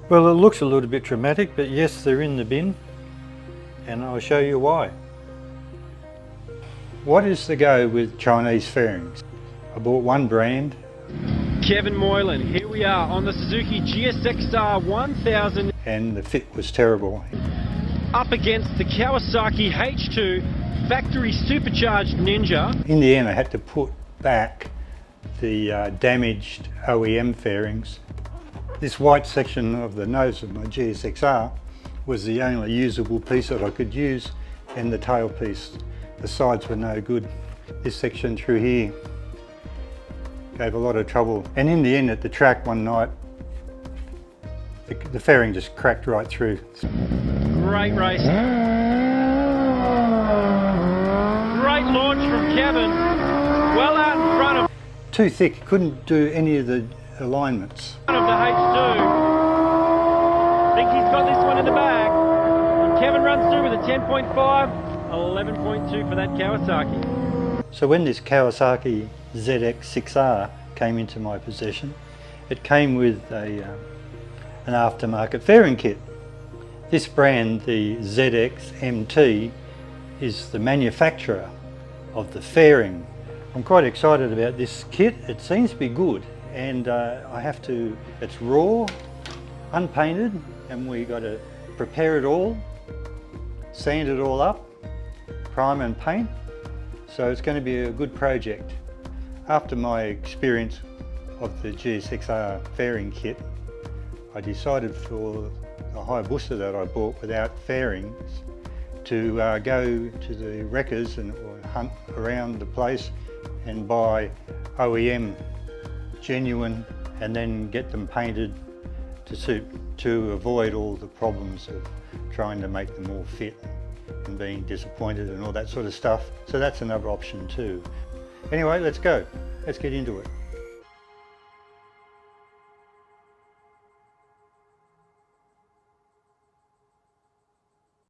Well, it looks a little bit dramatic, but yes, they're in the bin, and I'll show you why. What is the go with Chinese fairings? I bought one brand. Kevin Moylan, here we are on the Suzuki GSX-R 1000. And the fit was terrible. Up against the Kawasaki H2 factory supercharged Ninja. In the end, I had to put back the damaged OEM fairings. This white section of the nose of my GSX-R was the only usable piece that I could use, and the tail piece. The sides were no good. This section through here gave a lot of trouble. And in the end, at the track one night, the fairing just cracked right through. Great race. Great launch from Kevin. Well out in front of Too thick, couldn't do any of the alignments. the H2. Think he's got this one in the bag. And Kevin runs through with a 10.5, 11.2 for that Kawasaki. So when this Kawasaki ZX-6R came into my possession, it came with an aftermarket fairing kit. This brand, the ZX-MT, is the manufacturer of the fairing. I'm quite excited about this kit. It seems to be good, and it's raw, unpainted, and we got to prepare it all, sand it all up, prime and paint. So it's going to be a good project. After my experience of the GSX-R fairing kit, I decided for the Hayabusa that I bought without fairings to go to the wreckers and hunt around the place and buy OEM genuine, and then get them painted to suit, to avoid all the problems of trying to make them all fit and being disappointed and all that sort of stuff. So that's another option too. Anyway, let's go. Let's get into it.